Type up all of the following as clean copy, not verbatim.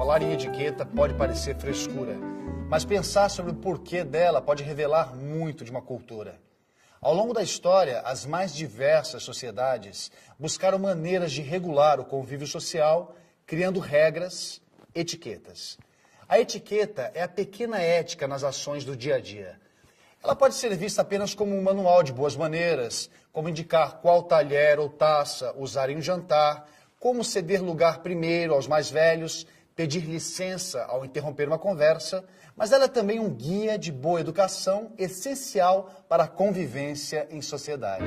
falar em etiqueta pode parecer frescura, mas pensar sobre o porquê dela pode revelar muito de uma cultura. Ao longo da história, as mais diversas sociedades buscaram maneiras de regular o convívio social, criando regras, etiquetas. A etiqueta é a pequena ética nas ações do dia a dia. Ela pode ser vista apenas como um manual de boas maneiras, como indicar qual talher ou taça usar em um jantar, como ceder lugar primeiro aos mais velhos, pedir licença ao interromper uma conversa, mas ela é também um guia de boa educação essencial para a convivência em sociedade.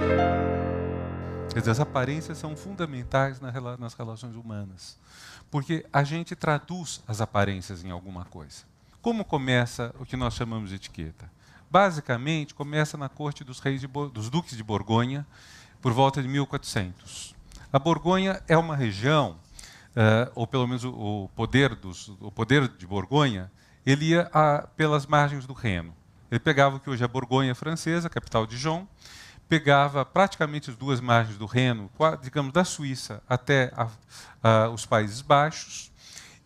Quer dizer, as aparências são fundamentais nas relações humanas, porque a gente traduz as aparências em alguma coisa. Como começa o que nós chamamos de etiqueta? Basicamente, começa na corte dos dos duques de Borgonha, por volta de 1400. A Borgonha é uma região, ou pelo menos o poder de Borgonha, ele ia pelas margens do Reno. Ele pegava o que hoje é a Borgonha francesa, capital de Dijon, pegava praticamente as duas margens do Reno, digamos, da Suíça até os Países Baixos.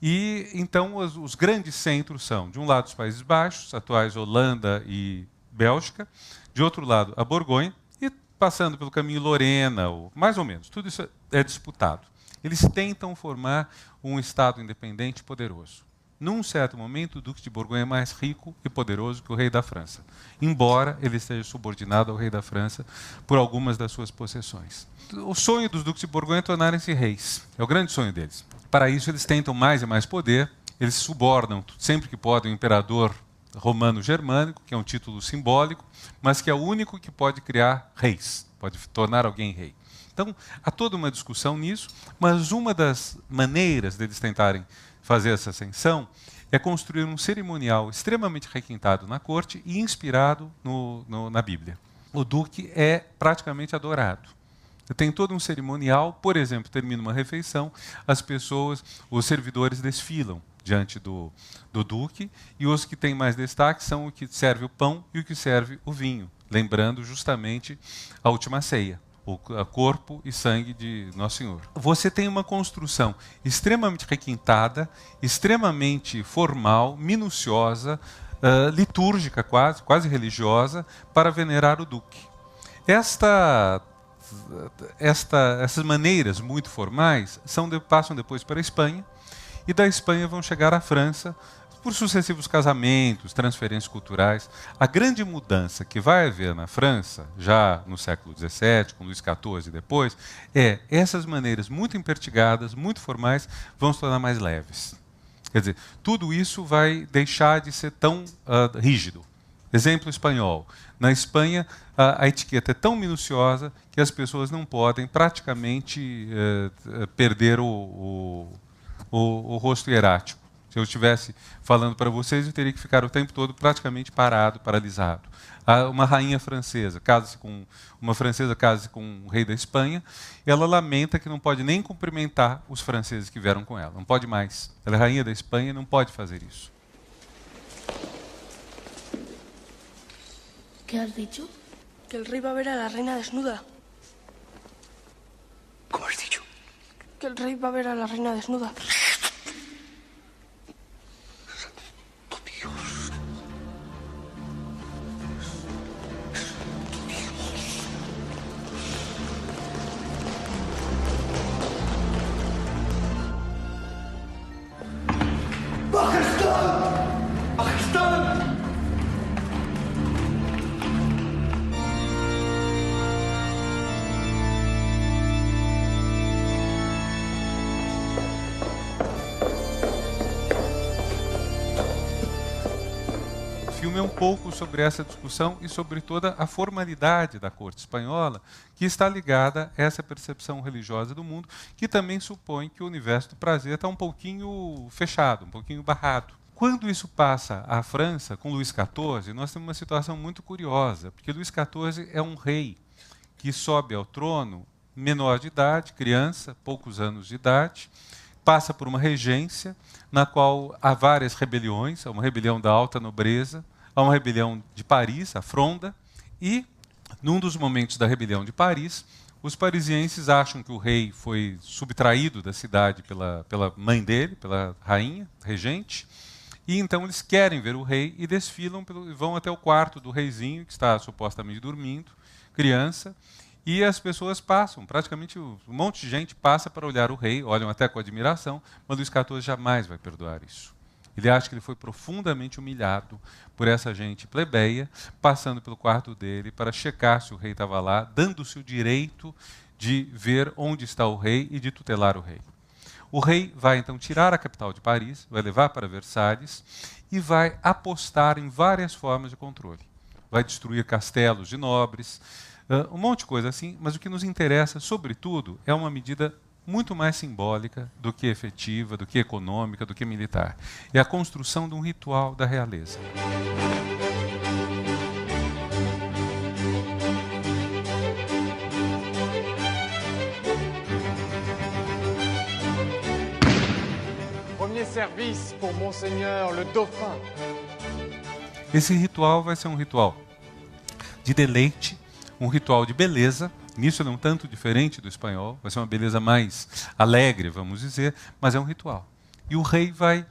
E então os grandes centros são, de um lado, os Países Baixos, atuais Holanda e Bélgica, de outro lado, a Borgonha, e passando pelo caminho Lorena, ou mais ou menos, tudo isso é disputado. Eles tentam formar um Estado independente e poderoso. Num certo momento, o Duque de Borgonha é mais rico e poderoso que o rei da França, embora ele esteja subordinado ao rei da França por algumas das suas possessões. O sonho dos Duques de Borgonha é tornarem-se reis. É o grande sonho deles. Para isso, eles tentam mais e mais poder, eles subornam sempre que podem o imperador romano-germânico, que é um título simbólico, mas que é o único que pode criar reis, pode tornar alguém rei. Então, há toda uma discussão nisso, mas uma das maneiras deles tentarem fazer essa ascensão é construir um cerimonial extremamente requintado na corte e inspirado na Bíblia. O duque é praticamente adorado. Tem todo um cerimonial, por exemplo, termina uma refeição, as pessoas, os servidores desfilam diante do duque, e os que têm mais destaque são o que serve o pão e o que serve o vinho, lembrando justamente a última ceia, o corpo e sangue de Nosso Senhor. Você tem uma construção extremamente requintada, extremamente formal, minuciosa, litúrgica quase religiosa, para venerar o duque. Essas maneiras muito formais passam depois para a Espanha, e da Espanha vão chegar à França por sucessivos casamentos, transferências culturais. A grande mudança que vai haver na França, já no século XVII, com Luís XIV e depois, essas maneiras muito empertigadas, muito formais, vão se tornar mais leves. Quer dizer, tudo isso vai deixar de ser tão rígido. Exemplo espanhol. Na Espanha, a etiqueta é tão minuciosa que as pessoas não podem praticamente perder o rosto hierático. Se eu estivesse falando para vocês, eu teria que ficar o tempo todo praticamente parado, paralisado. Uma rainha francesa casa-se com um rei da Espanha, e ela lamenta que não pode nem cumprimentar os franceses que vieram com ela. Não pode mais. Ela é rainha da Espanha e não pode fazer isso. ¿Qué has dicho? Que el rey va a ver a la reina desnuda. ¿Cómo has dicho? Que el rey va a ver a la reina desnuda. O filme é um pouco sobre essa discussão e sobre toda a formalidade da corte espanhola, que está ligada a essa percepção religiosa do mundo, que também supõe que o universo do prazer está um pouquinho fechado, um pouquinho barrado. Quando isso passa à França, com Luís XIV, nós temos uma situação muito curiosa, porque Luís XIV é um rei que sobe ao trono menor de idade, criança, poucos anos de idade, passa por uma regência na qual há várias rebeliões, há uma rebelião da alta nobreza, há uma rebelião de Paris, a Fronda, e, num dos momentos da rebelião de Paris, Os parisienses acham que o rei foi subtraído da cidade pela mãe dele, pela rainha, regente, e então eles querem ver o rei e desfilam, vão até o quarto do reizinho, que está supostamente dormindo, criança, e as pessoas passam, praticamente um monte de gente passa para olhar o rei, olham até com admiração, mas Luís XIV jamais vai perdoar isso. Ele acha que ele foi profundamente humilhado por essa gente plebeia, passando pelo quarto dele para checar se o rei estava lá, dando-se o direito de ver onde está o rei e de tutelar o rei. O rei vai então tirar a capital de Paris, vai levar para Versalhes e vai apostar em várias formas de controle. Vai destruir castelos de nobres, um monte de coisa assim, mas o que nos interessa, sobretudo, é uma medida muito mais simbólica do que efetiva, do que econômica, do que militar. É a construção de um ritual da realeza. Premier service pour Monseigneur le Dauphin. Esse ritual vai ser um ritual de deleite, um ritual de beleza. Nisso ele é um tanto diferente do espanhol, vai ser uma beleza mais alegre, vamos dizer, mas é um ritual. E o rei vai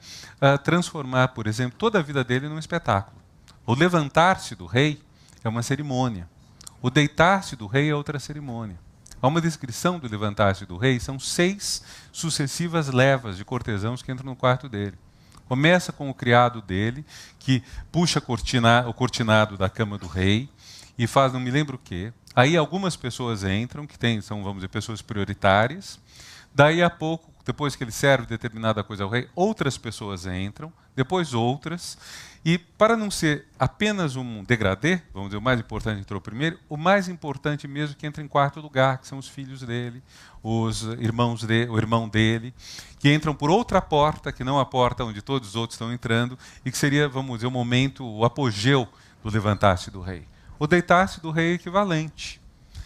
transformar, por exemplo, toda a vida dele num espetáculo. O levantar-se do rei é uma cerimônia. O deitar-se do rei é outra cerimônia. Há uma descrição do levantar-se do rei, são 6 sucessivas levas de cortesãos que entram no quarto dele. Começa com o criado dele, que puxa o cortinado da cama do rei e faz não me lembro o quê. Aí algumas pessoas entram, são, vamos dizer, pessoas prioritárias. Daí a pouco, depois que ele serve determinada coisa ao rei, outras pessoas entram, depois outras. E para não ser apenas um degradê, vamos dizer, o mais importante entrou primeiro, o mais importante mesmo que entra em quarto lugar, que são os filhos dele, o irmão dele, que entram por outra porta, que não a porta onde todos os outros estão entrando, e que seria, vamos dizer, o momento, o apogeu do levantar-se do rei. O deitar-se do rei é equivalente.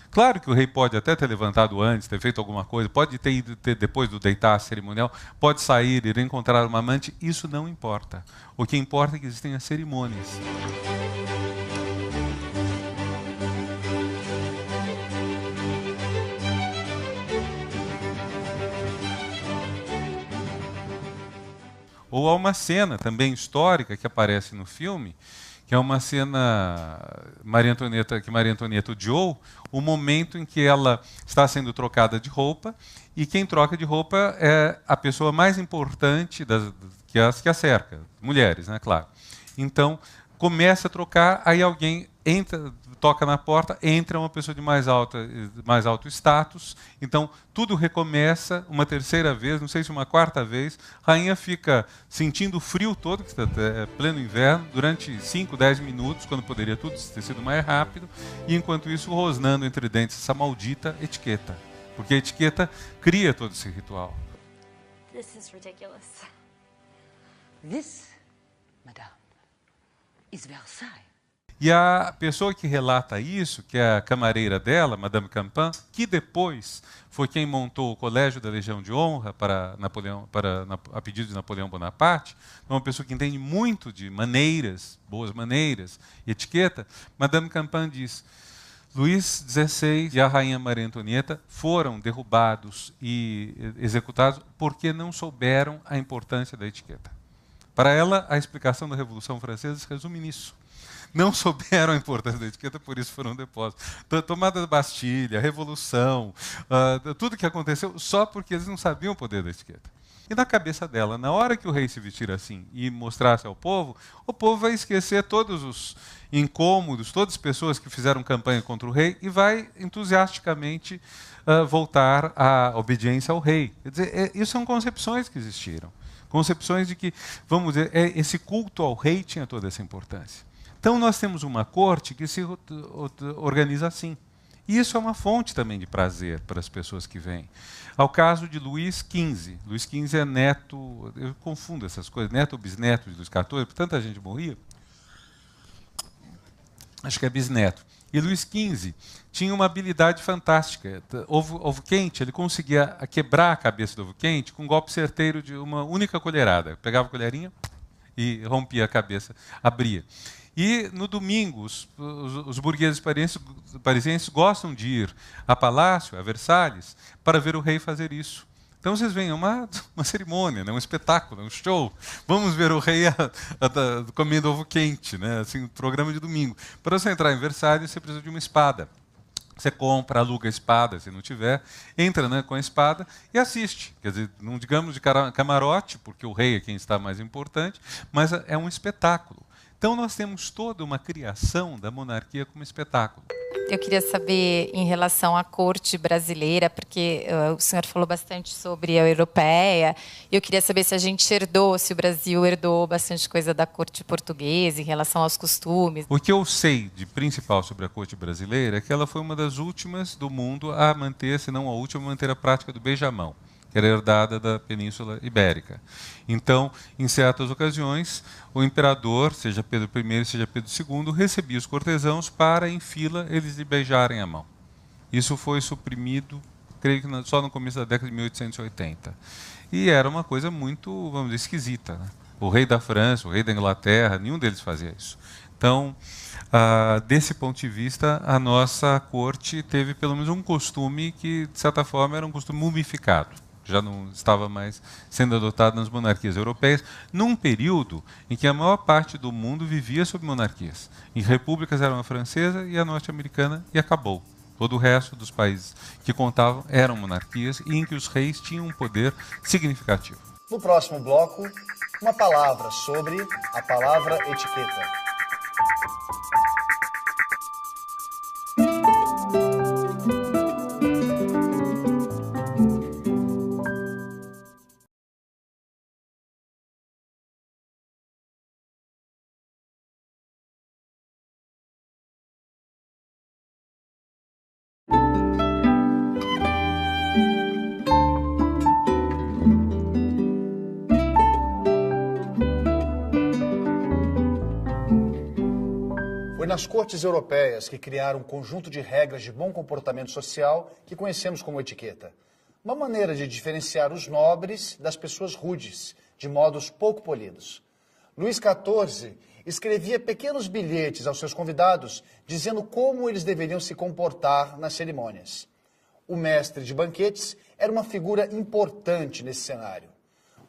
Claro que o rei pode até ter levantado antes, ter feito alguma coisa, pode ter ido depois do deitar cerimonial, pode sair, ir encontrar uma amante, isso não importa. O que importa é que existem as cerimônias. Ou há uma cena também histórica que aparece no filme, que é uma cena que Maria Antonieta odiou, o momento em que ela está sendo trocada de roupa, e quem troca de roupa é a pessoa mais importante que a cerca, mulheres, né, claro. Então, começa a trocar, aí alguém entra, toca na porta, entra uma pessoa de mais alto status, então tudo recomeça uma terceira vez, não sei se uma quarta vez, a rainha fica sentindo o frio todo, que é pleno inverno, durante 5, 10 minutos, quando poderia tudo ter sido mais rápido, e enquanto isso rosnando entre dentes essa maldita etiqueta, porque a etiqueta cria todo esse ritual. This is ridiculous. This, madame, is Versailles. E a pessoa que relata isso, que é a camareira dela, Madame Campan, que depois foi quem montou o Colégio da Legião de Honra a pedido de Napoleão Bonaparte, uma pessoa que entende muito de maneiras, boas maneiras, etiqueta, Madame Campan diz: Luís XVI e a rainha Maria Antonieta foram derrubados e executados porque não souberam a importância da etiqueta. Para ela, a explicação da Revolução Francesa se resume nisso. Não souberam a importância da etiqueta, por isso foram depostos. Tomada da Bastilha, Revolução, tudo que aconteceu só porque eles não sabiam o poder da etiqueta. E na cabeça dela, na hora que o rei se vestir assim e mostrasse ao povo, o povo vai esquecer todos os incômodos, todas as pessoas que fizeram campanha contra o rei e vai entusiasticamente voltar à obediência ao rei. Quer dizer, isso são concepções que existiram. Concepções de que, vamos dizer, esse culto ao rei tinha toda essa importância. Então nós temos uma corte que se organiza assim. E isso é uma fonte também de prazer para as pessoas que vêm. Ao caso de Luís XV. Luís XV é neto, eu confundo essas coisas, neto ou bisneto de Luís XIV, porque tanta gente morria. Acho que é bisneto. E Luís XV tinha uma habilidade fantástica. Ovo quente, ele conseguia quebrar a cabeça do ovo quente com um golpe certeiro de uma única colherada. Pegava a colherinha e rompia a cabeça, abria. E no domingo, os burgueses parisienses gostam de ir a Palácio, a Versalhes, para ver o rei fazer isso. Então vocês veem, é uma cerimônia, né? Um espetáculo, um show. Vamos ver o rei comendo ovo quente, né? Assim, programa de domingo. Para você entrar em Versalhes, você precisa de uma espada. Você compra, aluga a espada, se não tiver, entra, né, com a espada e assiste. Quer dizer, não digamos de camarote, porque o rei é quem está mais importante, mas é um espetáculo. Então nós temos toda uma criação da monarquia como espetáculo. Eu queria saber em relação à corte brasileira, porque o senhor falou bastante sobre a europeia, e eu queria saber se a gente herdou, se o Brasil herdou bastante coisa da corte portuguesa em relação aos costumes. O que eu sei de principal sobre a corte brasileira é que ela foi uma das últimas do mundo a manter, se não a última, a manter a prática do beijamão, que era herdada da Península Ibérica. Então, em certas ocasiões, o imperador, seja Pedro I, seja Pedro II, recebia os cortesãos para, em fila, eles lhe beijarem a mão. Isso foi suprimido, creio que só no começo da década de 1880. E era uma coisa muito, vamos dizer, esquisita, né? O rei da França, o rei da Inglaterra, nenhum deles fazia isso. Então, desse ponto de vista, a nossa corte teve pelo menos um costume que, de certa forma, era um costume mumificado. Já não estava mais sendo adotado nas monarquias europeias, num período em que a maior parte do mundo vivia sob monarquias. Em repúblicas eram a francesa e a norte-americana, e acabou. Todo o resto dos países que contavam eram monarquias e em que os reis tinham um poder significativo. No próximo bloco, uma palavra sobre a palavra etiqueta. Foi nas cortes europeias que criaram um conjunto de regras de bom comportamento social que conhecemos como etiqueta. Uma maneira de diferenciar os nobres das pessoas rudes, de modos pouco polidos. Luís XIV escrevia pequenos bilhetes aos seus convidados dizendo como eles deveriam se comportar nas cerimônias. O mestre de banquetes era uma figura importante nesse cenário.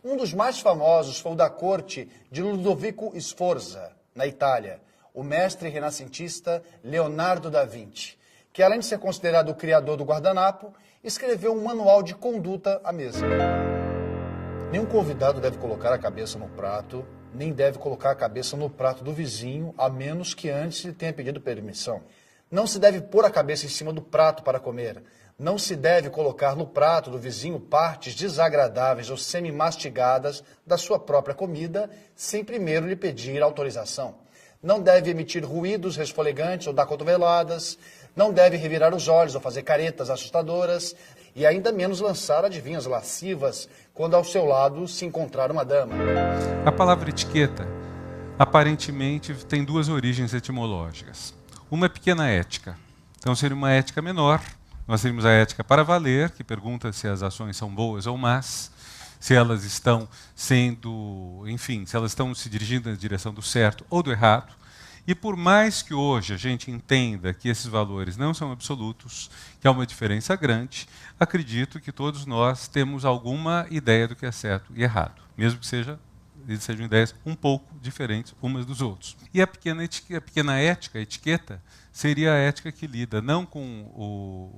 Um dos mais famosos foi o da corte de Ludovico Sforza, na Itália, o mestre renascentista Leonardo da Vinci, que além de ser considerado o criador do guardanapo, escreveu um manual de conduta à mesa. Nenhum convidado deve colocar a cabeça no prato, nem deve colocar a cabeça no prato do vizinho, a menos que antes lhe tenha pedido permissão. Não se deve pôr a cabeça em cima do prato para comer. Não se deve colocar no prato do vizinho partes desagradáveis ou semi-mastigadas da sua própria comida, sem primeiro lhe pedir autorização. Não deve emitir ruídos resfolegantes ou dar cotoveladas, não deve revirar os olhos ou fazer caretas assustadoras, e ainda menos lançar adivinhas lascivas quando ao seu lado se encontrar uma dama. A palavra etiqueta, aparentemente, tem duas origens etimológicas. Uma é pequena ética, então seria uma ética menor. Nós teríamos a ética para valer, que pergunta se as ações são boas ou más, se elas estão sendo, enfim, se elas estão se dirigindo na direção do certo ou do errado. E por mais que hoje a gente entenda que esses valores não são absolutos, que há uma diferença grande, acredito que todos nós temos alguma ideia do que é certo e errado, mesmo que sejam ideias um pouco diferentes umas dos outros. E a pequena ética, a etiqueta, seria a ética que lida não com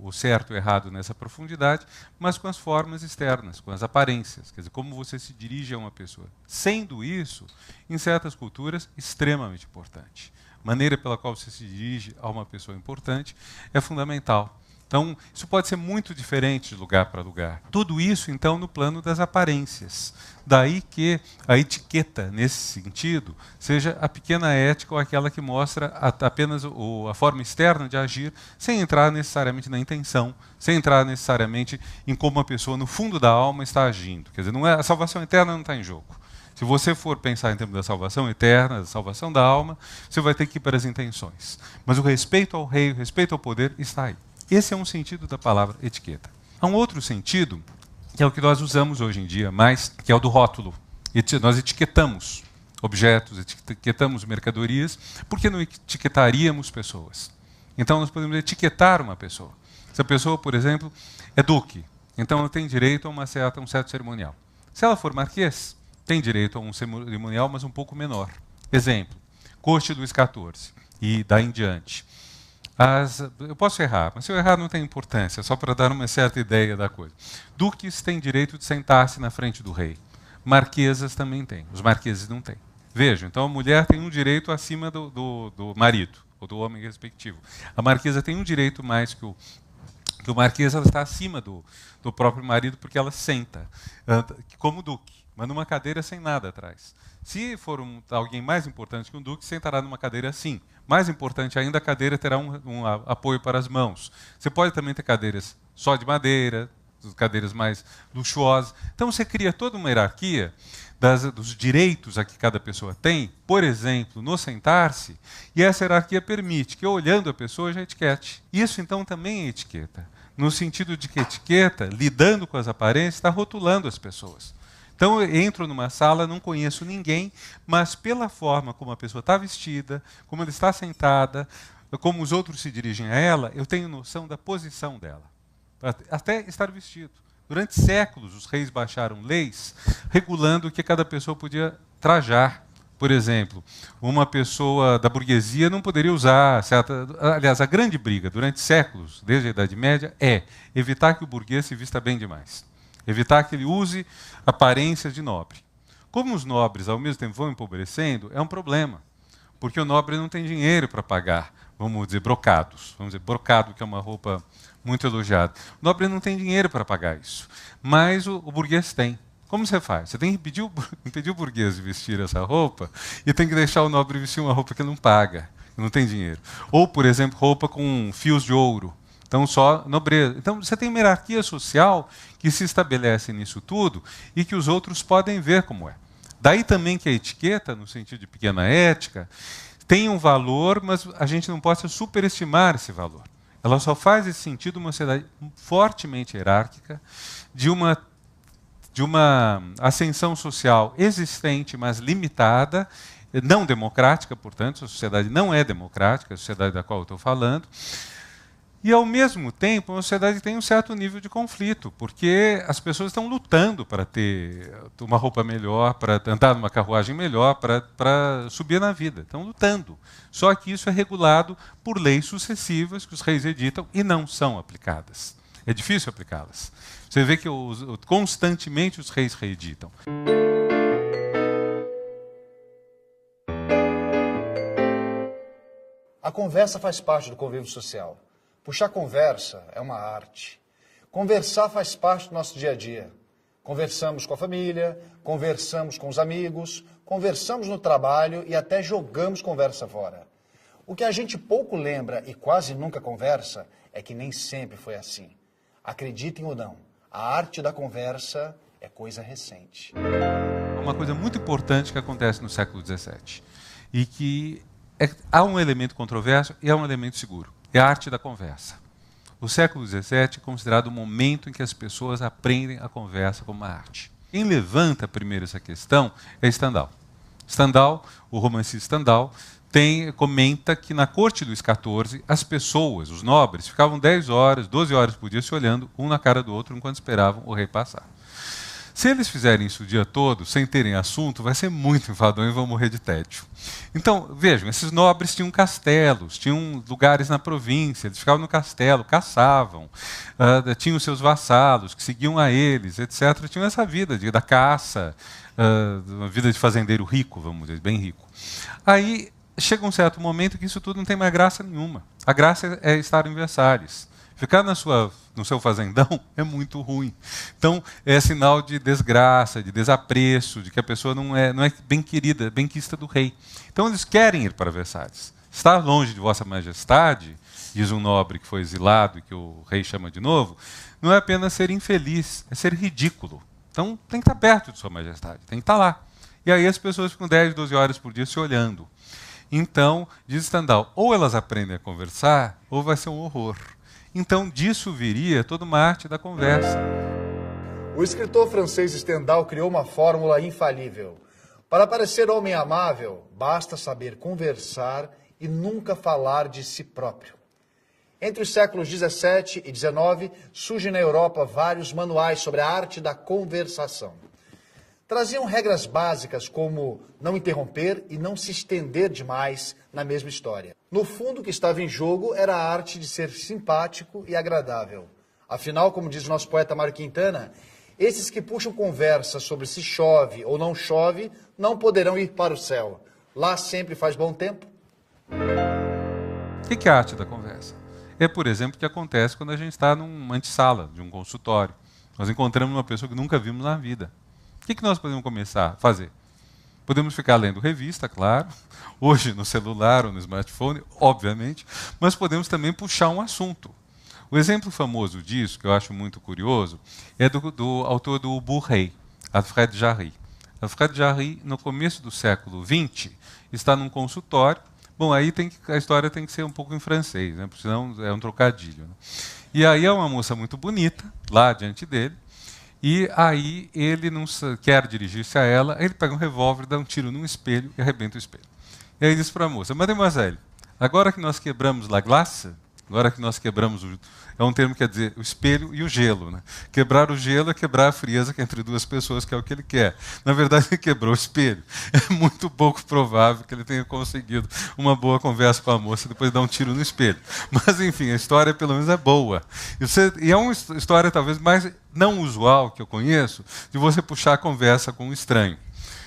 o certo e errado nessa profundidade, mas com as formas externas, com as aparências, quer dizer, como você se dirige a uma pessoa. Sendo isso, em certas culturas, extremamente importante. A maneira pela qual você se dirige a uma pessoa importante é fundamental. Então, isso pode ser muito diferente de lugar para lugar. Tudo isso, então, no plano das aparências. Daí que a etiqueta, nesse sentido, seja a pequena ética ou aquela que mostra apenas a forma externa de agir, sem entrar necessariamente na intenção, sem entrar necessariamente em como a pessoa, no fundo da alma, está agindo. Quer dizer, a salvação eterna não está em jogo. Se você for pensar em termos da salvação eterna, da salvação da alma, você vai ter que ir para as intenções. Mas o respeito ao rei, o respeito ao poder, está aí. Esse é um sentido da palavra etiqueta. Há um outro sentido, que é o que nós usamos hoje em dia mais, que é o do rótulo. Nós etiquetamos. objetos, etiquetamos mercadorias, por que não etiquetaríamos pessoas? Então, nós podemos etiquetar uma pessoa. Se a pessoa, por exemplo, é duque, então ela tem direito a um certo cerimonial. Se ela for marquês, tem direito a um cerimonial, mas um pouco menor. Exemplo, corte Luís XIV e daí em diante. Eu posso errar, mas se eu errar não tem importância, só para dar uma certa ideia da coisa. Duques têm direito de sentar-se na frente do rei. Marquesas também têm, os marqueses não têm. Vejam, então a mulher tem um direito acima do marido, ou do homem respectivo. A marquesa tem um direito mais que o marquês, ela está acima do próprio marido, porque ela senta, como duque, mas numa cadeira sem nada atrás. Se for alguém mais importante que um duque, sentará numa cadeira assim. Mais importante ainda, a cadeira terá um apoio para as mãos. Você pode também ter cadeiras só de madeira, cadeiras mais luxuosas. Então você cria toda uma hierarquia dos direitos a que cada pessoa tem, por exemplo, no sentar-se, e essa hierarquia permite que, olhando a pessoa, já etiquete. Isso, então, também é etiqueta, no sentido de que etiqueta, lidando com as aparências, está rotulando as pessoas. Então, eu entro numa sala, não conheço ninguém, mas pela forma como a pessoa está vestida, como ela está sentada, como os outros se dirigem a ela, eu tenho noção da posição dela, até estar vestido. Durante séculos, os reis baixaram leis regulando o que cada pessoa podia trajar. Por exemplo, uma pessoa da burguesia não poderia usar aliás, a grande briga durante séculos, desde a Idade Média, é evitar que o burguês se vista bem demais. Evitar que ele use aparências de nobre. Como os nobres, ao mesmo tempo, vão empobrecendo, é um problema. Porque o nobre não tem dinheiro para pagar, vamos dizer, brocados. Vamos dizer, brocado, que é uma roupa muito elogiada. O nobre não tem dinheiro para pagar isso. Mas o burguês tem. Como você faz? Você tem que impedir o burguês de vestir essa roupa e tem que deixar o nobre vestir uma roupa que não paga, que não tem dinheiro. Ou, por exemplo, roupa com fios de ouro. Então, só nobreza. Então, você tem uma hierarquia social que se estabelece nisso tudo e que os outros podem ver como é. Daí também que a etiqueta, no sentido de pequena ética, tem um valor, mas a gente não pode superestimar esse valor. Ela só faz esse sentido uma sociedade fortemente hierárquica, de uma ascensão social existente, mas limitada, não democrática, portanto, a sociedade não é democrática, a sociedade da qual eu estou falando. E, ao mesmo tempo, uma sociedade tem um certo nível de conflito, porque as pessoas estão lutando para ter uma roupa melhor, para andar numa carruagem melhor, para subir na vida. Estão lutando. Só que isso é regulado por leis sucessivas que os reis editam e não são aplicadas. É difícil aplicá-las. Você vê que constantemente os reis reeditam. A conversa faz parte do convívio social. Puxar conversa é uma arte. Conversar faz parte do nosso dia a dia. Conversamos com a família, conversamos com os amigos, conversamos no trabalho e até jogamos conversa fora. O que a gente pouco lembra e quase nunca conversa é que nem sempre foi assim. Acreditem ou não, a arte da conversa é coisa recente. Uma coisa muito importante que acontece no século XVII e que há um elemento controverso e há um elemento seguro. É a arte da conversa. O século XVII é considerado o momento em que as pessoas aprendem a conversa como uma arte. Quem levanta primeiro essa questão é Stendhal. Stendhal, o romancista Stendhal, comenta que na corte de Luís XIV, as pessoas, os nobres, ficavam 10 horas, 12 horas por dia se olhando um na cara do outro enquanto esperavam o rei passar. Se eles fizerem isso o dia todo, sem terem assunto, vai ser muito enfadonho e vão morrer de tédio. Então, vejam, esses nobres tinham castelos, tinham lugares na província, eles ficavam no castelo, caçavam, tinham os seus vassalos que seguiam a eles, etc. Tinham essa vida da caça, uma vida de fazendeiro rico, vamos dizer, bem rico. Aí chega um certo momento que isso tudo não tem mais graça nenhuma. A graça é estar em Versalhes. Ficar no seu fazendão é muito ruim. Então, é sinal de desgraça, de desapreço, de que a pessoa não é bem querida, benquista do rei. Então, eles querem ir para Versalhes. Estar longe de Vossa Majestade, diz um nobre que foi exilado e que o rei chama de novo, não é apenas ser infeliz, é ser ridículo. Então, tem que estar perto de Sua Majestade, tem que estar lá. E aí as pessoas ficam 10, 12 horas por dia se olhando. Então, diz Stendhal, ou elas aprendem a conversar, ou vai ser um horror. Então, disso viria toda uma arte da conversa. O escritor francês Stendhal criou uma fórmula infalível. Para parecer homem amável, basta saber conversar e nunca falar de si próprio. Entre os séculos 17 e 19, surgem na Europa vários manuais sobre a arte da conversação. Traziam regras básicas como não interromper e não se estender demais na mesma história. No fundo, o que estava em jogo era a arte de ser simpático e agradável. Afinal, como diz o nosso poeta Mário Quintana, esses que puxam conversa sobre se chove ou não chove, não poderão ir para o céu. Lá sempre faz bom tempo. O que é a arte da conversa? É, por exemplo, o que acontece quando a gente está numa antessala de um consultório. Nós encontramos uma pessoa que nunca vimos na vida. O que nós podemos começar a fazer? Podemos ficar lendo revista, claro, hoje no celular ou no smartphone, obviamente, mas podemos também puxar um assunto. O exemplo famoso disso, que eu acho muito curioso, é do autor do Bourrée, Alfred Jarry. Alfred Jarry, no começo do século XX, está num consultório. Bom, aí a história tem que ser um pouco em francês, né? Porque senão é um trocadilho. Né? E aí é uma moça muito bonita, lá diante dele, e aí ele não quer dirigir-se a ela, ele pega um revólver, dá um tiro num espelho e arrebenta o espelho. E aí diz para a moça: Mademoiselle, agora que nós quebramos la glace, agora que nós quebramos é um termo que quer dizer o espelho e o gelo. Né? Quebrar o gelo é quebrar a frieza que é entre duas pessoas, que é o que ele quer. Na verdade, ele quebrou o espelho. É muito pouco provável que ele tenha conseguido uma boa conversa com a moça depois de dar um tiro no espelho. Mas, enfim, a história pelo menos é boa. E é uma história talvez mais não usual que eu conheço, de você puxar a conversa com um estranho.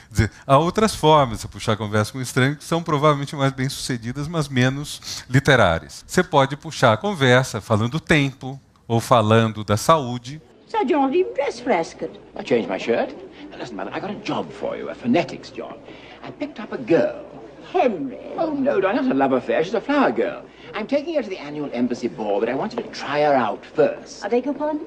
Quer dizer, há outras formas de puxar a conversa com um estranho que são provavelmente mais bem-sucedidas, mas menos literárias. Você pode puxar a conversa falando do tempo ou falando da saúde. So you don't even dress frescoed. I changed my shirt. Now, listen, Mother, I got a job for you, a phonetics job. I picked up a girl. Henry. Oh, no, not a love affair. She's a flower girl. I'm taking her to the annual embassy ball, but I wanted to try her out first. I beg your pardon?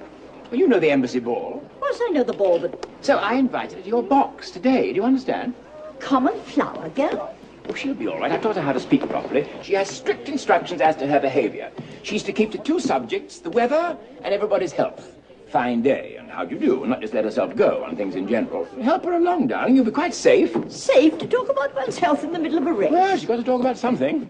Well, you know the embassy ball. Of course I know the ball, but So I invited her to your box today. Do you understand? common flower girl? Oh, she'll be all right. I've taught her how to speak properly. She has strict instructions as to her behavior. She's to keep to two subjects, the weather and everybody's health. Fine day, and how do you do, and not just let herself go on things in general. Help her along, darling. You'll be quite safe. Safe to talk about one's health in the middle of a race. Well, she's got to talk about something.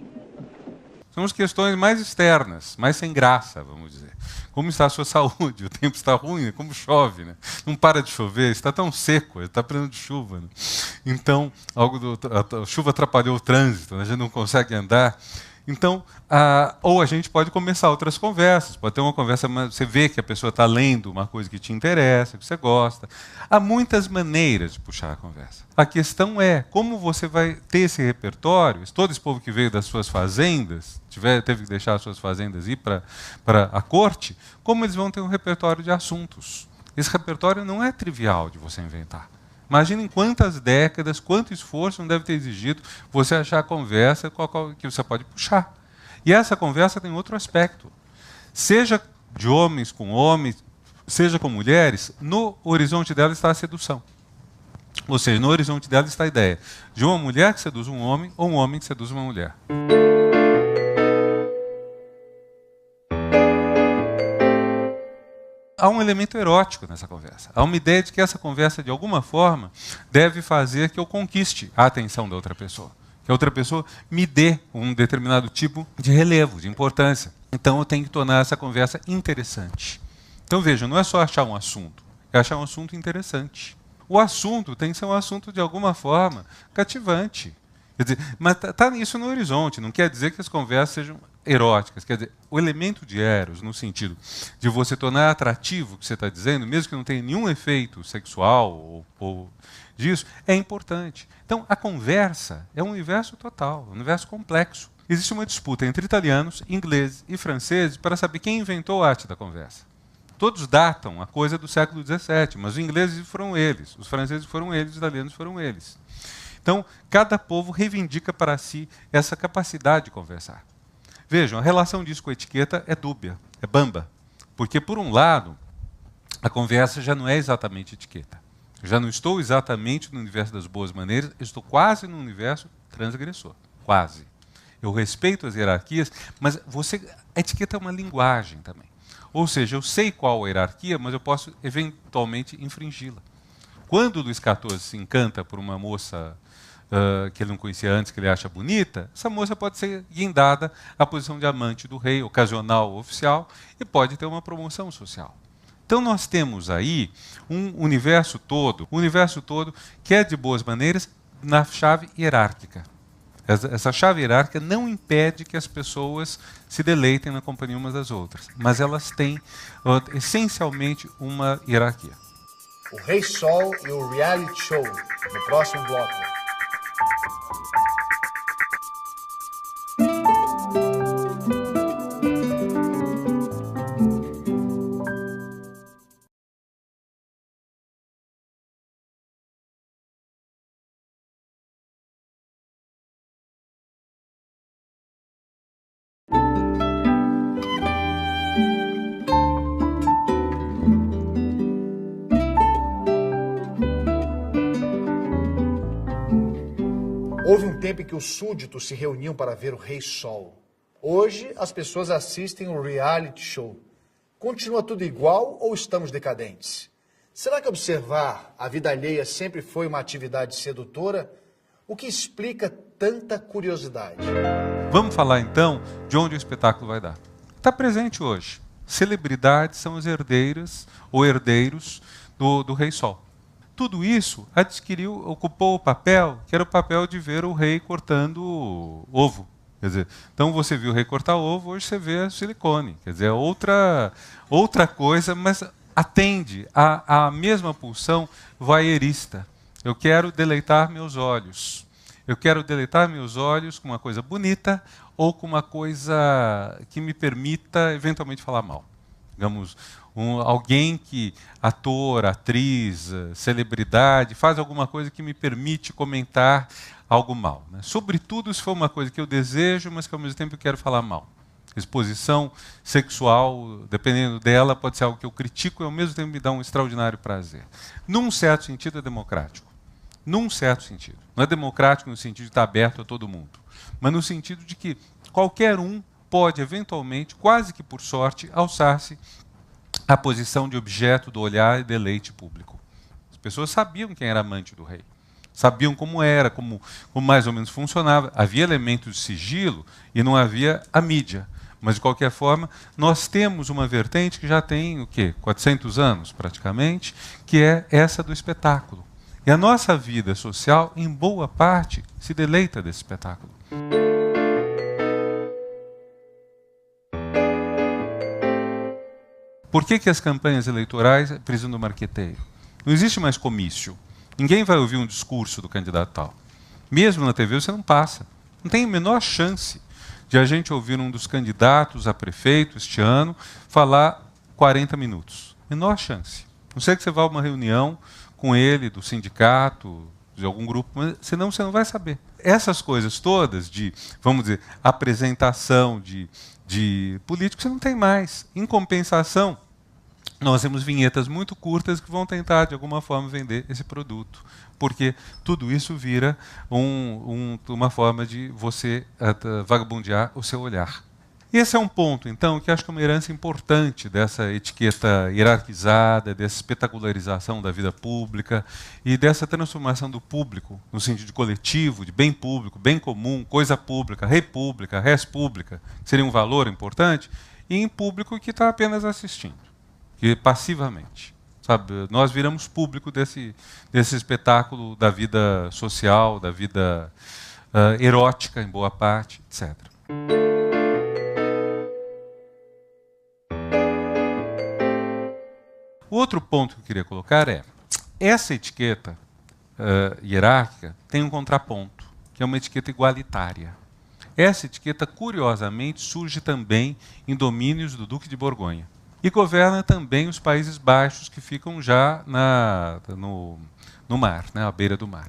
São as questões mais externas, mais sem graça, vamos dizer. Como está a sua saúde? O tempo está ruim, como chove, né? Não para de chover, está tão seco, está precisando de chuva. Né? Então, a chuva atrapalhou o trânsito, né? A gente não consegue andar. Então, ou a gente pode começar outras conversas, pode ter uma conversa, você vê que a pessoa está lendo uma coisa que te interessa, que você gosta. Há muitas maneiras de puxar a conversa. A questão é como você vai ter esse repertório. Todo esse povo que veio das suas fazendas, teve que deixar as suas fazendas e ir para a corte, como eles vão ter um repertório de assuntos. Esse repertório não é trivial de você inventar. Imaginem quantas décadas, quanto esforço não deve ter exigido você achar a conversa que você pode puxar. E essa conversa tem outro aspecto. Seja de homens com homens, seja com mulheres, no horizonte dela está a sedução. Ou seja, no horizonte dela está a ideia de uma mulher que seduz um homem ou um homem que seduz uma mulher. Há um elemento erótico nessa conversa. Há uma ideia de que essa conversa, de alguma forma, deve fazer que eu conquiste a atenção da outra pessoa. Que a outra pessoa me dê um determinado tipo de relevo, de importância. Então eu tenho que tornar essa conversa interessante. Então vejam, não é só achar um assunto, é achar um assunto interessante. O assunto tem que ser um assunto, de alguma forma, cativante. Quer dizer, mas está isso no horizonte, não quer dizer que as conversas sejam eróticas. Quer dizer, o elemento de eros, no sentido de você tornar atrativo o que você está dizendo, mesmo que não tenha nenhum efeito sexual ou disso, é importante. Então, a conversa é um universo total, um universo complexo. Existe uma disputa entre italianos, ingleses e franceses para saber quem inventou a arte da conversa. Todos datam a coisa do século XVII, mas os ingleses foram eles, os franceses foram eles, os italianos foram eles. Então, cada povo reivindica para si essa capacidade de conversar. Vejam, a relação disso com a etiqueta é dúbia, é bamba. Porque, por um lado, a conversa já não é exatamente etiqueta. Eu já não estou exatamente no universo das boas maneiras, eu estou quase no universo transgressor. Quase. Eu respeito as hierarquias, mas a etiqueta é uma linguagem também. Ou seja, eu sei qual a hierarquia, mas eu posso, eventualmente, infringi-la. Quando o Luís XIV se encanta por uma moça que ele não conhecia antes, que ele acha bonita, essa moça pode ser guindada à posição de amante do rei, ocasional ou oficial, e pode ter uma promoção social. Então nós temos aí um universo todo que é de boas maneiras na chave hierárquica. Essa chave hierárquica não impede que as pessoas se deleitem na companhia umas das outras, mas elas têm essencialmente uma hierarquia. O Rei Sol e o reality show, no próximo bloco. Houve um tempo em que os súditos se reuniam para ver o Rei Sol. Hoje, as pessoas assistem o reality show. Continua tudo igual ou estamos decadentes? Será que observar a vida alheia sempre foi uma atividade sedutora? O que explica tanta curiosidade? Vamos falar então de onde o espetáculo vai dar. Está presente hoje. Celebridades são as herdeiras ou herdeiros do Rei Sol. Tudo isso ocupou o papel, que era o papel de ver o rei cortando ovo. Quer dizer, então você viu o rei cortar ovo, hoje você vê silicone. Quer dizer, outra coisa, mas atende à mesma pulsão voyeurista. Eu quero deleitar meus olhos. Eu quero deleitar meus olhos com uma coisa bonita ou com uma coisa que me permita eventualmente falar mal. Digamos, alguém que, ator, atriz, celebridade, faz alguma coisa que me permite comentar algo mal. Né? Sobretudo se for uma coisa que eu desejo, mas que ao mesmo tempo eu quero falar mal. Exposição sexual, dependendo dela, pode ser algo que eu critico e ao mesmo tempo me dá um extraordinário prazer. Num certo sentido é democrático. Num certo sentido. Não é democrático no sentido de estar aberto a todo mundo, mas no sentido de que qualquer um pode, eventualmente, quase que por sorte, alçar-se à posição de objeto do olhar e deleite público. As pessoas sabiam quem era amante do rei, sabiam como era, como mais ou menos funcionava. Havia elementos de sigilo e não havia a mídia. Mas, de qualquer forma, nós temos uma vertente que já tem, o quê? 400 anos, praticamente, que é essa do espetáculo. E a nossa vida social, em boa parte, se deleita desse espetáculo. Por que as campanhas eleitorais precisam do marqueteiro? Não existe mais comício. Ninguém vai ouvir um discurso do candidato tal. Mesmo na TV você não passa. Não tem a menor chance de a gente ouvir um dos candidatos a prefeito este ano falar 40 minutos. Menor chance. Não sei que você vá a uma reunião com ele, do sindicato, de algum grupo, mas senão você não vai saber. Essas coisas todas de, vamos dizer, apresentação de político, você não tem mais. Em compensação, nós temos vinhetas muito curtas que vão tentar, de alguma forma, vender esse produto. Porque tudo isso vira uma forma de você vagabundear o seu olhar. Esse é um ponto, então, que acho que é uma herança importante dessa etiqueta hierarquizada, dessa espetacularização da vida pública e dessa transformação do público, no sentido de coletivo, de bem público, bem comum, coisa pública, república, res pública, que seria um valor importante, e em público que está apenas assistindo, que passivamente. Sabe? Nós viramos público desse espetáculo da vida social, da vida erótica, em boa parte, etc. O outro ponto que eu queria colocar é, essa etiqueta hierárquica tem um contraponto, que é uma etiqueta igualitária. Essa etiqueta, curiosamente, surge também em domínios do Duque de Borgonha. E governa também os Países Baixos, que ficam já no mar, né, à beira do mar.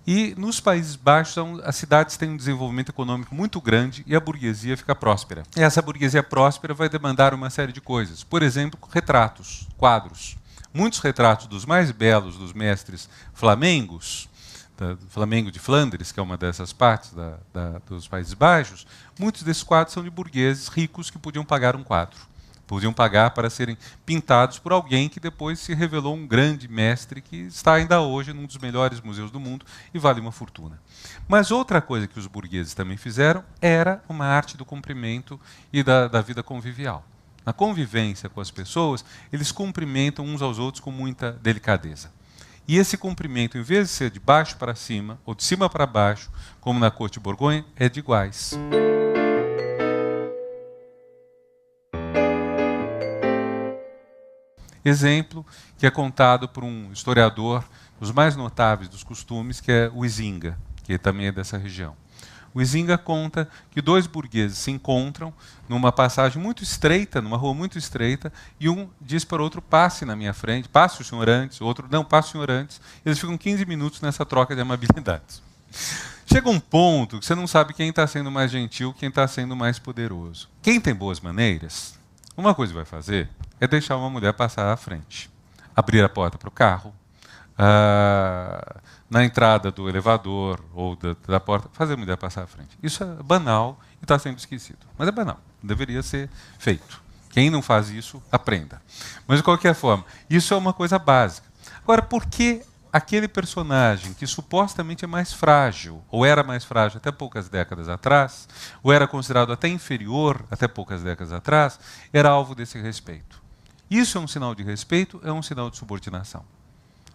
E nos Países Baixos, as cidades têm um desenvolvimento econômico muito grande e a burguesia fica próspera. E essa burguesia próspera vai demandar uma série de coisas. Por exemplo, retratos, quadros. Muitos retratos dos mais belos dos mestres flamengos, Flamengo de Flandres, que é uma dessas partes dos Países Baixos, muitos desses quadros são de burgueses ricos que podiam pagar um quadro. Podiam pagar para serem pintados por alguém que depois se revelou um grande mestre que está ainda hoje num dos melhores museus do mundo e vale uma fortuna. Mas outra coisa que os burgueses também fizeram era uma arte do cumprimento e da vida convivial. Na convivência com as pessoas, eles cumprimentam uns aos outros com muita delicadeza. E esse cumprimento, em vez de ser de baixo para cima, ou de cima para baixo, como na corte de Borgonha, é de iguais. Exemplo que é contado por um historiador dos mais notáveis dos costumes, que é o Huizinga, que também é dessa região. O Huizinga conta que dois burgueses se encontram numa passagem muito estreita, numa rua muito estreita, e um diz para o outro, passe na minha frente, passe o senhor antes, o outro, não, passe o senhor antes. Eles ficam 15 minutos nessa troca de amabilidades. Chega um ponto que você não sabe quem está sendo mais gentil, quem está sendo mais poderoso. Quem tem boas maneiras, uma coisa que vai fazer é deixar uma mulher passar à frente, abrir a porta para o carro, na entrada do elevador ou da porta, fazer a mulher passar à frente. Isso é banal e está sendo esquecido. Mas é banal, deveria ser feito. Quem não faz isso, aprenda. Mas, de qualquer forma, isso é uma coisa básica. Agora, por que aquele personagem que supostamente é mais frágil, ou era mais frágil até poucas décadas atrás, ou era considerado até inferior até poucas décadas atrás, era alvo desse respeito? Isso é um sinal de respeito, é um sinal de subordinação.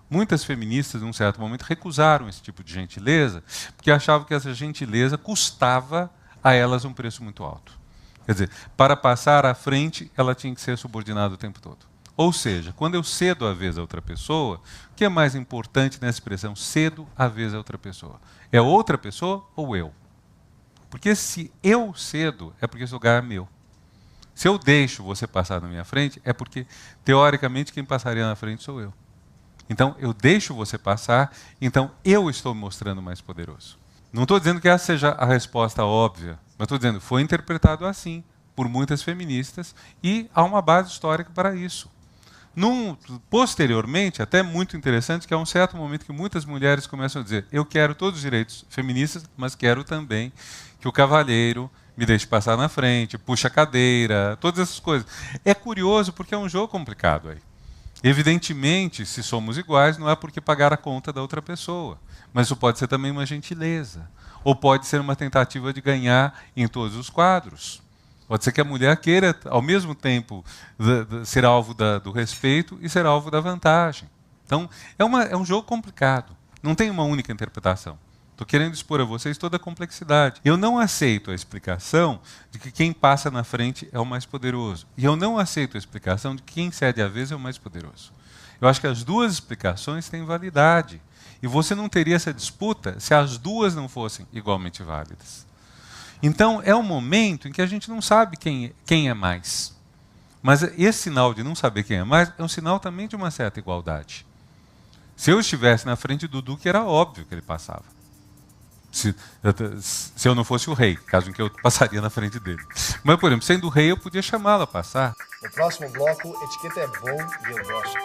Muitas feministas, num certo momento, recusaram esse tipo de gentileza, porque achavam que essa gentileza custava a elas um preço muito alto. Quer dizer, para passar à frente, ela tinha que ser subordinada o tempo todo. Ou seja, quando eu cedo a vez a outra pessoa, o que é mais importante nessa expressão, cedo a vez a outra pessoa? É outra pessoa ou eu? Porque se eu cedo, é porque esse lugar é meu. Se eu deixo você passar na minha frente, é porque, teoricamente, quem passaria na frente sou eu. Então, eu deixo você passar, então eu estou me mostrando mais poderoso. Não estou dizendo que essa seja a resposta óbvia, mas estou dizendo que foi interpretado assim por muitas feministas e há uma base histórica para isso. Posteriormente, até muito interessante, que há um certo momento que muitas mulheres começam a dizer: eu quero todos os direitos feministas, mas quero também que o cavalheiro me deixe passar na frente, puxa a cadeira, todas essas coisas. É curioso porque é um jogo complicado aí. Evidentemente, se somos iguais, não é porque pagar a conta da outra pessoa, mas isso pode ser também uma gentileza, ou pode ser uma tentativa de ganhar em todos os quadros. Pode ser que a mulher queira, ao mesmo tempo, ser alvo do respeito e ser alvo da vantagem. Então, é um jogo complicado. Não tem uma única interpretação. Estou querendo expor a vocês toda a complexidade. Eu não aceito a explicação de que quem passa na frente é o mais poderoso. E eu não aceito a explicação de que quem cede a vez é o mais poderoso. Eu acho que as duas explicações têm validade. E você não teria essa disputa se as duas não fossem igualmente válidas. Então, é um momento em que a gente não sabe quem é mais. Mas esse sinal de não saber quem é mais é um sinal também de uma certa igualdade. Se eu estivesse na frente do Duque, era óbvio que ele passava. Se eu não fosse o rei, caso em que eu passaria na frente dele. Mas, por exemplo, sendo o rei, eu podia chamá-lo a passar. No próximo bloco, etiqueta é bom e eu gosto.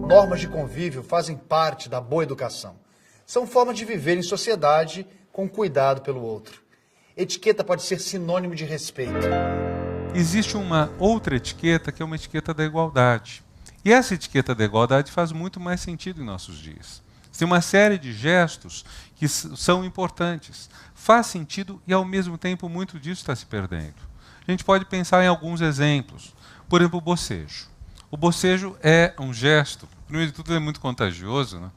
Normas de convívio fazem parte da boa educação. São formas de viver em sociedade com cuidado pelo outro. Etiqueta pode ser sinônimo de respeito. Existe uma outra etiqueta que é uma etiqueta da igualdade. E essa etiqueta da igualdade faz muito mais sentido em nossos dias. Tem uma série de gestos que são importantes. Faz sentido e, ao mesmo tempo, muito disso está se perdendo. A gente pode pensar em alguns exemplos. Por exemplo, o bocejo. O bocejo é um gesto, primeiro de tudo, é muito contagioso, né?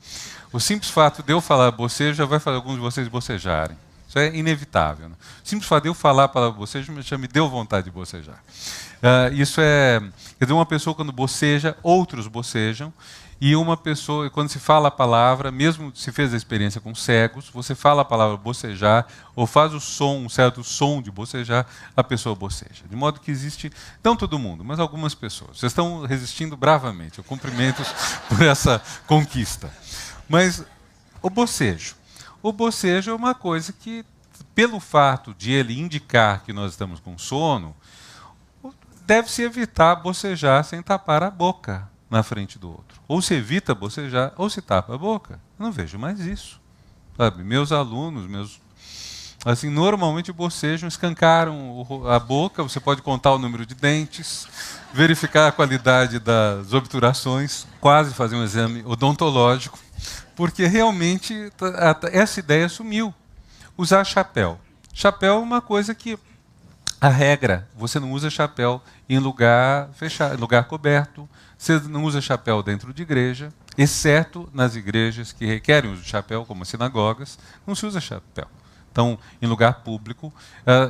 O simples fato de eu falar bocejo já vai fazer alguns de vocês bocejarem. Isso é inevitável, né? O simples fato de eu falar a palavra bocejo já me deu vontade de bocejar. Isso é... Quer dizer, uma pessoa quando boceja, outros bocejam, E uma pessoa, quando se fala a palavra, mesmo se fez a experiência com cegos, você fala a palavra bocejar, ou faz o som, um certo som de bocejar, a pessoa boceja. De modo que existe, não todo mundo, mas algumas pessoas. Vocês estão resistindo bravamente. Eu cumprimento por essa conquista. Mas o bocejo. O bocejo é uma coisa que, pelo fato de ele indicar que nós estamos com sono, deve-se evitar bocejar sem tapar a boca na frente do outro. Ou se evita bocejar, ou se tapa a boca. Eu não vejo mais isso. Sabe? Meus alunos, assim, normalmente bocejam, escancaram a boca, você pode contar o número de dentes, verificar a qualidade das obturações, quase fazer um exame odontológico, porque realmente essa ideia sumiu. Usar chapéu. Chapéu é uma coisa que, a regra, você não usa chapéu em lugar fechado, em lugar coberto, você não usa chapéu dentro de igreja, exceto nas igrejas que requerem o uso de chapéu, como as sinagogas, não se usa chapéu. Então, em lugar público,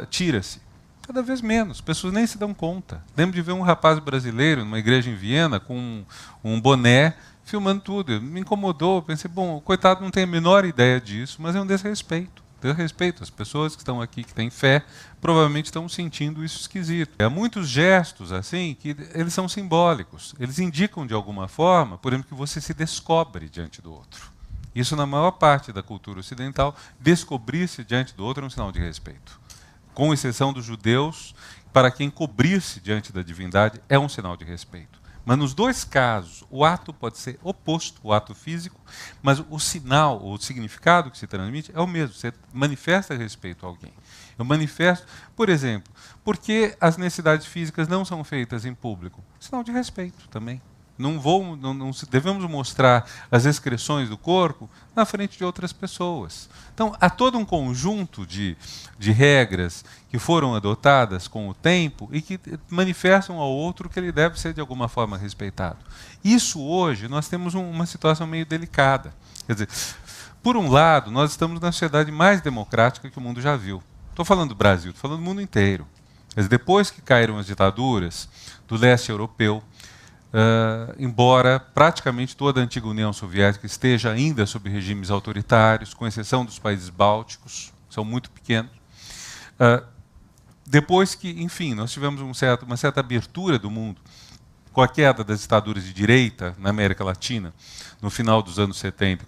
tira-se. Cada vez menos, pessoas nem se dão conta. Lembro de ver um rapaz brasileiro numa igreja em Viena com um boné, filmando tudo. Me incomodou, pensei, bom, o coitado não tem a menor ideia disso, mas é um desrespeito. Dê respeito. As pessoas que estão aqui, que têm fé, provavelmente estão sentindo isso esquisito. Há muitos gestos assim que eles são simbólicos. Eles indicam de alguma forma, por exemplo, que você se descobre diante do outro. Isso, na maior parte da cultura ocidental, descobrir-se diante do outro é um sinal de respeito. Com exceção dos judeus, para quem cobrir-se diante da divindade é um sinal de respeito. Mas nos dois casos, o ato pode ser oposto, o ato físico, mas o sinal, o significado que se transmite é o mesmo. Você manifesta respeito a alguém. Eu manifesto, por exemplo, porque as necessidades físicas não são feitas em público? Sinal de respeito também. Não devemos mostrar as excreções do corpo na frente de outras pessoas. Então, há todo um conjunto de regras que foram adotadas com o tempo e que manifestam ao outro que ele deve ser de alguma forma respeitado. Isso hoje nós temos uma situação meio delicada. Quer dizer, por um lado, nós estamos na sociedade mais democrática que o mundo já viu. Estou falando do Brasil, estou falando do mundo inteiro. Quer dizer, depois que caíram as ditaduras do leste europeu, embora praticamente toda a antiga União Soviética esteja ainda sob regimes autoritários, com exceção dos países bálticos, são muito pequenos, depois que, enfim, nós tivemos uma certa abertura do mundo, com a queda das ditaduras de direita na América Latina, no final dos anos 70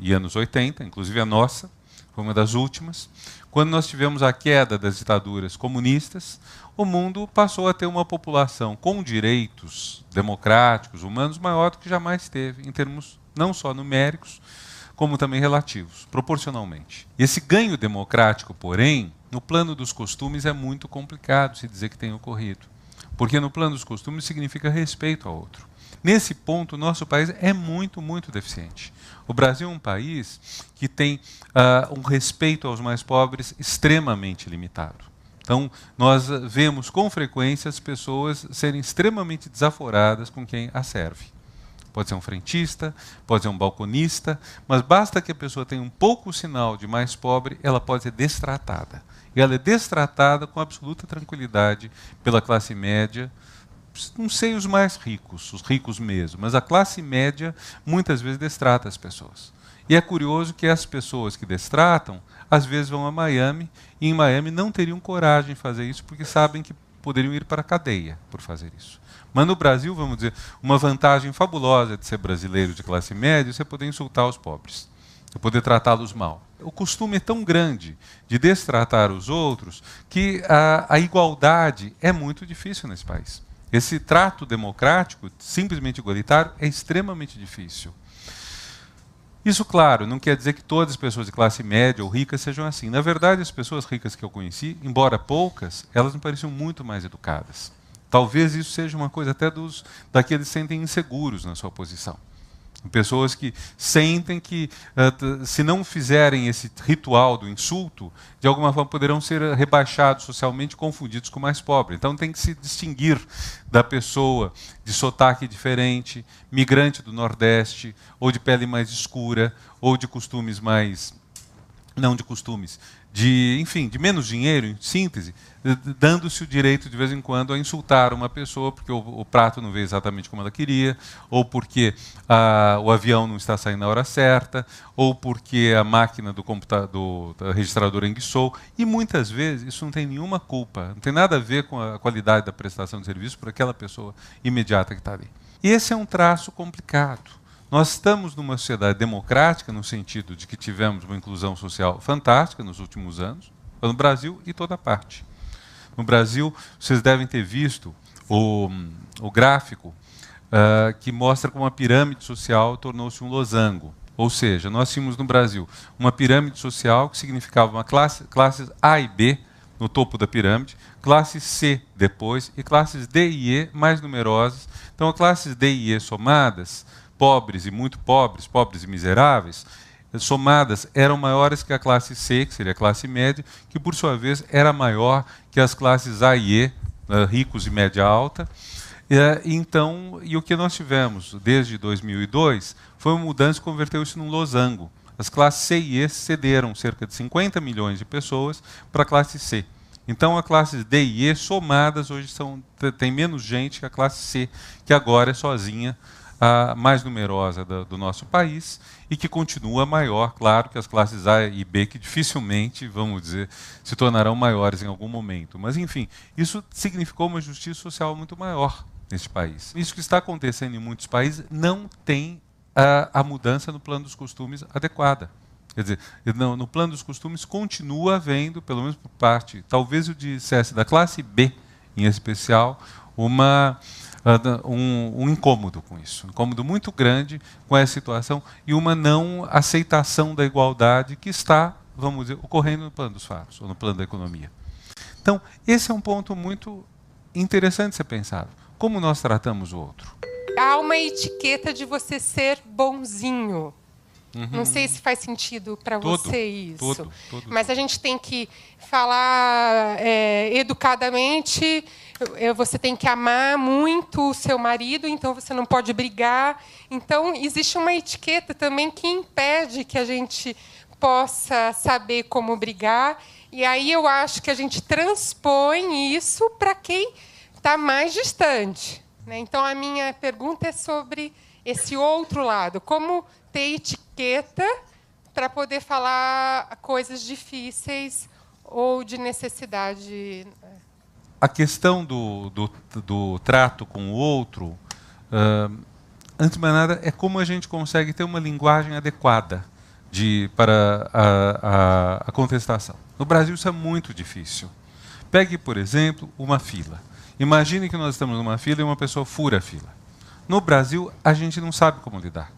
e anos 80, inclusive a nossa, foi uma das últimas, quando nós tivemos a queda das ditaduras comunistas, o mundo passou a ter uma população com direitos democráticos, humanos, maior do que jamais teve, em termos não só numéricos, como também relativos, proporcionalmente. Esse ganho democrático, porém, no plano dos costumes é muito complicado se dizer que tem ocorrido, porque no plano dos costumes significa respeito ao outro. Nesse ponto, o nosso país é muito, muito deficiente. O Brasil é um país que tem um respeito aos mais pobres extremamente limitado. Então, nós vemos com frequência as pessoas serem extremamente desaforadas com quem as serve. Pode ser um frentista, pode ser um balconista, mas basta que a pessoa tenha um pouco sinal de mais pobre, ela pode ser destratada. E ela é destratada com absoluta tranquilidade pela classe média. Não sei os mais ricos, os ricos mesmo, mas a classe média muitas vezes destrata as pessoas. E é curioso que as pessoas que destratam, às vezes vão a Miami, e em Miami não teriam coragem de fazer isso, porque sabem que poderiam ir para a cadeia por fazer isso. Mas no Brasil, vamos dizer, uma vantagem fabulosa de ser brasileiro de classe média é você poder insultar os pobres, você poder tratá-los mal. O costume é tão grande de destratar os outros que a igualdade é muito difícil nesse país. Esse trato democrático, simplesmente igualitário, é extremamente difícil. Isso, claro, não quer dizer que todas as pessoas de classe média ou ricas sejam assim. Na verdade, as pessoas ricas que eu conheci, embora poucas, elas me pareciam muito mais educadas. Talvez isso seja uma coisa até daqueles que se sentem inseguros na sua posição. Pessoas que sentem que, se não fizerem esse ritual do insulto, de alguma forma poderão ser rebaixados socialmente, confundidos com o mais pobre. Então tem que se distinguir da pessoa de sotaque diferente, migrante do Nordeste, ou de pele mais escura, ou de costumes mais não de costumes, enfim, de menos dinheiro, em síntese, dando-se o direito de vez em quando a insultar uma pessoa porque o prato não veio exatamente como ela queria, ou porque o avião não está saindo na hora certa, ou porque a máquina do computador, da registradora enguiçou, e muitas vezes isso não tem nenhuma culpa, não tem nada a ver com a qualidade da prestação de serviço por aquela pessoa imediata que está ali. E esse é um traço complicado. Nós estamos numa sociedade democrática, no sentido de que tivemos uma inclusão social fantástica nos últimos anos, no Brasil e toda parte. No Brasil, vocês devem ter visto o gráfico que mostra como a pirâmide social tornou-se um losango. Ou seja, nós tínhamos no Brasil uma pirâmide social que significava uma classes A e B no topo da pirâmide, classe C depois e classes D e E mais numerosas. Então, as classes D e E somadas, pobres e muito pobres, pobres e miseráveis, somadas eram maiores que a classe C, que seria a classe média, que por sua vez era maior que as classes A e E, ricos e média alta. E o que nós tivemos desde 2002 foi uma mudança que converteu isso num losango. As classes C e E cederam cerca de 50 milhões de pessoas para a classe C. Então, as classes D e E somadas hoje tem menos gente que a classe C, que agora é sozinha a mais numerosa do nosso país e que continua maior, claro, que as classes A e B, que dificilmente, vamos dizer, se tornarão maiores em algum momento. Mas, enfim, isso significou uma justiça social muito maior neste país. Isso que está acontecendo em muitos países não tem a mudança no plano dos costumes adequada. Quer dizer, no plano dos costumes continua havendo, pelo menos por parte, talvez eu dissesse, da classe B, em especial, um incômodo com isso, um incômodo muito grande com essa situação e uma não aceitação da igualdade que está, vamos dizer, ocorrendo no plano dos fatos, ou no plano da economia. Então, esse é um ponto muito interessante de ser pensado. Como nós tratamos o outro? Há uma etiqueta de você ser bonzinho. Não sei se faz sentido para você isso. Mas a gente tem que falar educadamente, você tem que amar muito o seu marido, então você não pode brigar. Então, existe uma etiqueta também que impede que a gente possa saber como brigar. E aí eu acho que a gente transpõe isso para quem está mais distante, né? Então, a minha pergunta é sobre esse outro lado. Como ter etiqueta para poder falar coisas difíceis ou de necessidade. A questão do trato com o outro, antes de mais nada, é como a gente consegue ter uma linguagem adequada para a contestação. No Brasil isso é muito difícil. Pegue, por exemplo, uma fila. Imagine que nós estamos numa fila e uma pessoa fura a fila. No Brasil, a gente não sabe como lidar.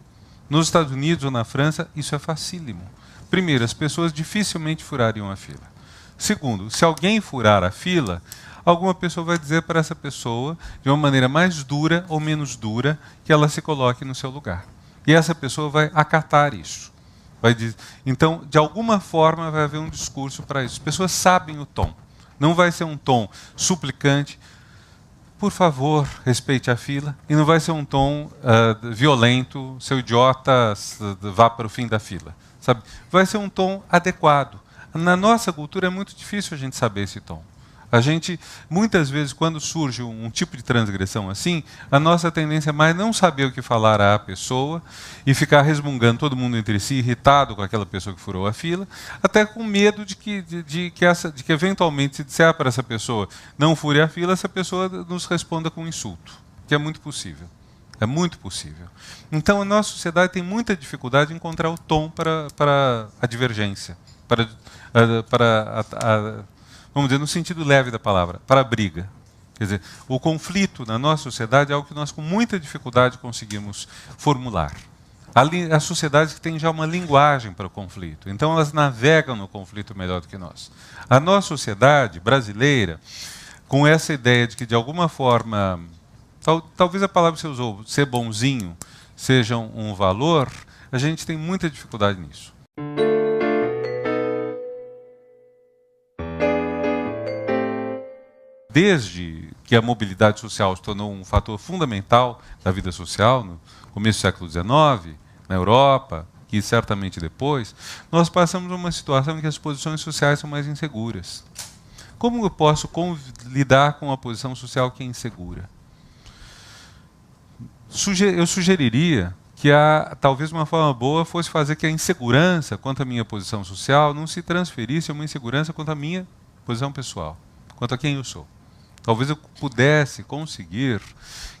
Nos Estados Unidos ou na França, isso é facílimo. Primeiro, as pessoas dificilmente furariam a fila. Segundo, se alguém furar a fila, alguma pessoa vai dizer para essa pessoa, de uma maneira mais dura ou menos dura, que ela se coloque no seu lugar. E essa pessoa vai acatar isso. Vai dizer, então, de alguma forma, vai haver um discurso para isso. As pessoas sabem o tom. Não vai ser um tom suplicante, por favor, respeite a fila, e não vai ser um tom violento, seu idiota, vá para o fim da fila. Sabe? Vai ser um tom adequado. Na nossa cultura é muito difícil a gente saber esse tom. A gente, muitas vezes, quando surge um tipo de transgressão assim, a nossa tendência é mais não saber o que falar à pessoa e ficar resmungando todo mundo entre si, irritado com aquela pessoa que furou a fila, até com medo de que eventualmente, se disser para essa pessoa não fure a fila, essa pessoa nos responda com um insulto, que é muito possível. É muito possível. Então, a nossa sociedade tem muita dificuldade em encontrar o tom para a divergência, vamos dizer, no sentido leve da palavra, para a briga. Quer dizer, o conflito na nossa sociedade é algo que nós com muita dificuldade conseguimos formular. Há sociedades que têm já uma linguagem para o conflito, então elas navegam no conflito melhor do que nós. A nossa sociedade brasileira, com essa ideia de que, de alguma forma, talvez a palavra que você usou, ser bonzinho, seja um valor, a gente tem muita dificuldade nisso. Desde que a mobilidade social se tornou um fator fundamental da vida social, no começo do século XIX, na Europa, que certamente depois, nós passamos a uma situação em que as posições sociais são mais inseguras. Como eu posso lidar com uma posição social que é insegura? Eu sugeriria que talvez uma forma boa fosse fazer que a insegurança quanto à minha posição social não se transferisse a uma insegurança quanto à minha posição pessoal, quanto a quem eu sou. Talvez eu pudesse conseguir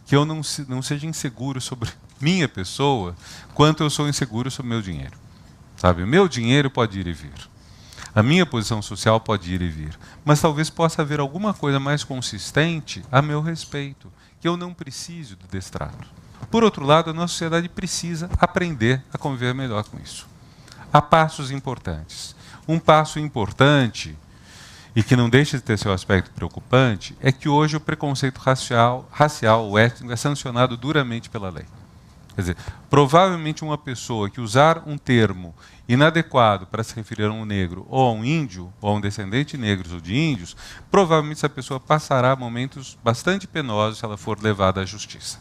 que eu não seja inseguro sobre minha pessoa quanto eu sou inseguro sobre meu dinheiro. Sabe? O meu dinheiro pode ir e vir. A minha posição social pode ir e vir. Mas talvez possa haver alguma coisa mais consistente a meu respeito, que eu não preciso do destrato. Por outro lado, a nossa sociedade precisa aprender a conviver melhor com isso. Há passos importantes. Um passo importante, e que não deixa de ter seu aspecto preocupante, é que hoje o preconceito racial ou étnico é sancionado duramente pela lei. Quer dizer, provavelmente uma pessoa que usar um termo inadequado para se referir a um negro ou a um índio, ou a um descendente de negros ou de índios, provavelmente essa pessoa passará momentos bastante penosos se ela for levada à justiça.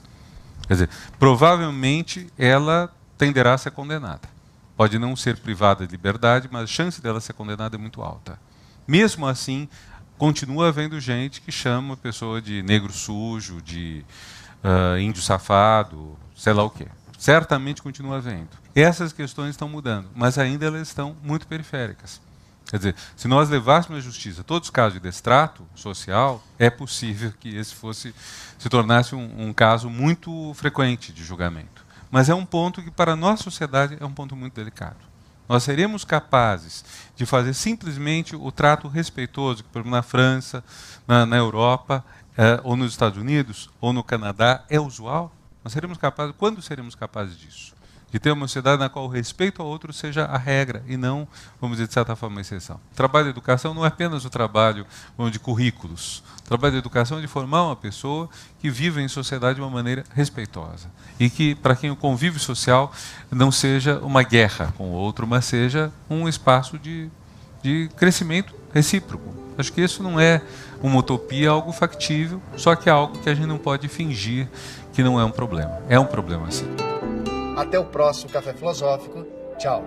Quer dizer, provavelmente ela tenderá a ser condenada. Pode não ser privada de liberdade, mas a chance dela ser condenada é muito alta. Mesmo assim, continua havendo gente que chama a pessoa de negro sujo, de índio safado, sei lá o quê. Certamente continua havendo. Essas questões estão mudando, mas ainda elas estão muito periféricas. Quer dizer, se nós levássemos à justiça todos os casos de destrato social, é possível que esse se tornasse um caso muito frequente de julgamento. Mas é um ponto que, para a nossa sociedade, é um ponto muito delicado. Nós seremos capazes de fazer simplesmente o trato respeitoso que, por exemplo, na França, na Europa, ou nos Estados Unidos, ou no Canadá, é usual? Nós seremos capazes, quando seremos capazes disso? De ter uma sociedade na qual o respeito ao outro seja a regra e não, vamos dizer, de certa forma, a exceção. O trabalho de educação não é apenas o trabalho de currículos. O trabalho de educação é de formar uma pessoa que viva em sociedade de uma maneira respeitosa. E que, para quem o convívio social não seja uma guerra com o outro, mas seja um espaço de crescimento recíproco. Acho que isso não é uma utopia, é algo factível, só que é algo que a gente não pode fingir que não é um problema. É um problema, sim. Até o próximo Café Filosófico. Tchau.